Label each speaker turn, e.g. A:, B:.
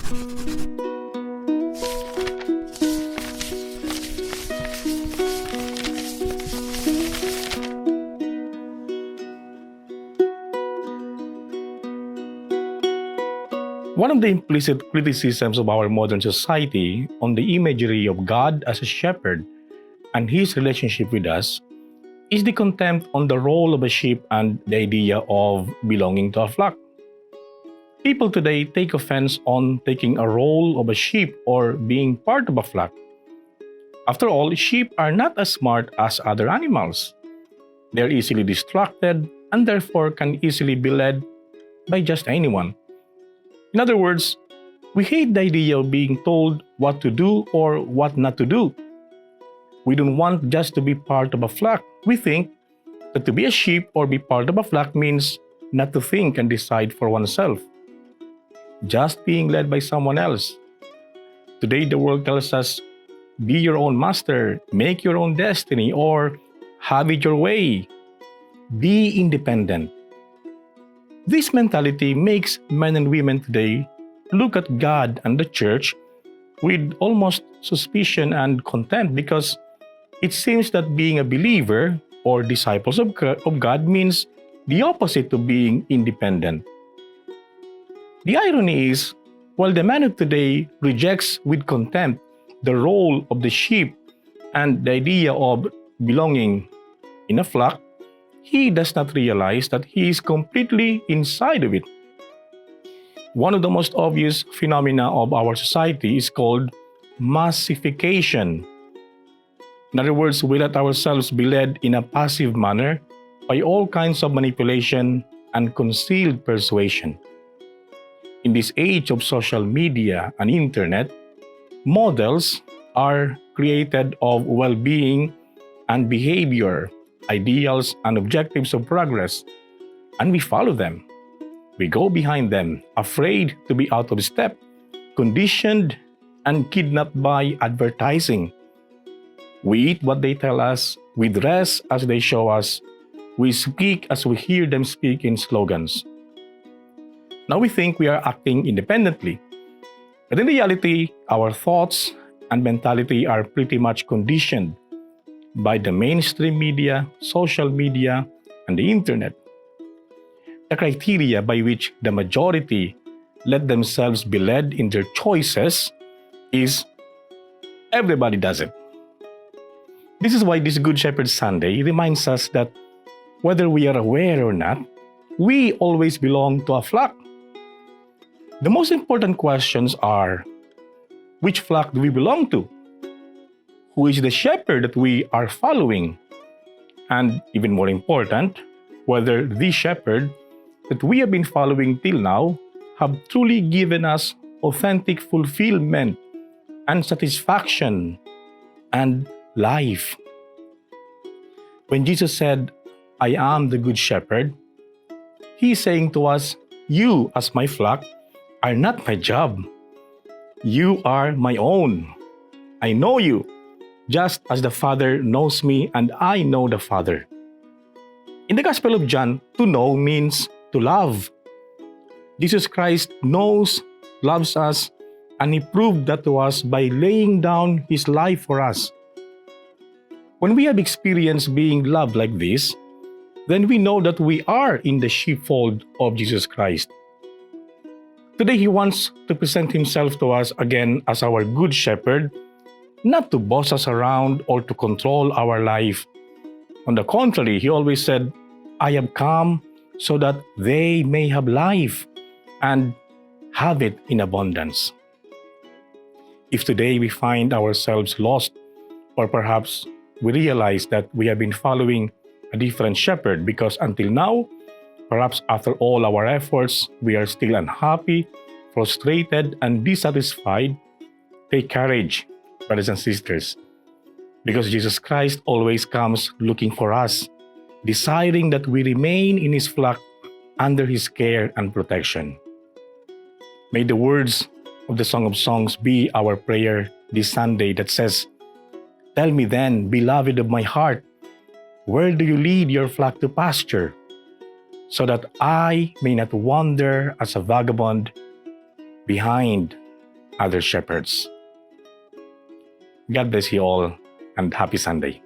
A: One of the implicit criticisms of our modern society on the imagery of God as a shepherd and his relationship with us is the contempt on the role of a sheep and the idea of belonging to a flock. People today take offense on taking a role of a sheep or being part of a flock. After all, sheep are not as smart as other animals. They are easily distracted and therefore can easily be led by just anyone. In other words, we hate the idea of being told what to do or what not to do. We don't want just to be part of a flock. We think that to be a sheep or be part of a flock means not to think and decide for oneself, just being led by someone else. Today, the world tells us, be your own master, make your own destiny, or have it your way. Be independent. This mentality makes men and women today look at God and the church with almost suspicion and contempt because it seems that being a believer or disciples of God means the opposite to being independent. The irony is, while the man of today rejects with contempt the role of the sheep and the idea of belonging in a flock, he does not realize that he is completely inside of it. One of the most obvious phenomena of our society is called massification. In other words, we let ourselves be led in a passive manner by all kinds of manipulation and concealed persuasion. In this age of social media and internet, models are created of well-being and behavior, ideals and objectives of progress, and we follow them. We go behind them, afraid to be out of step, conditioned and kidnapped by advertising. We eat what they tell us, we dress as they show us, we speak as we hear them speak in slogans. Now we think we are acting independently, but in reality, our thoughts and mentality are pretty much conditioned by the mainstream media, social media, and the internet. The criteria by which the majority let themselves be led in their choices is everybody does it. This is why this Good Shepherd Sunday reminds us that whether we are aware or not, we always belong to a flock. The most important questions are, which flock do we belong to? Who is the shepherd that we are following? And even more important, whether the shepherd that we have been following till now have truly given us authentic fulfillment and satisfaction and life. When Jesus said, I am the good shepherd, he is saying to us, you as my flock are not my job. You are my own. I know you, just as the Father knows me and I know the Father. In the Gospel of John, to know means to love. Jesus Christ knows, loves us, and He proved that to us by laying down His life for us. When we have experienced being loved like this, then we know that we are in the sheepfold of Jesus Christ. Today, He wants to present Himself to us again as our good shepherd, not to boss us around or to control our life. On the contrary, He always said, I have come so that they may have life and have it in abundance. If today we find ourselves lost, or perhaps we realize that we have been following a different shepherd because until now, perhaps after all our efforts, we are still unhappy, frustrated, and dissatisfied, take courage, brothers and sisters, because Jesus Christ always comes looking for us, desiring that we remain in His flock under His care and protection. May the words of the Song of Songs be our prayer this Sunday that says, tell me then, beloved of my heart, where do you lead your flock to pasture, so that I may not wander as a vagabond behind other shepherds. God bless you all and happy Sunday.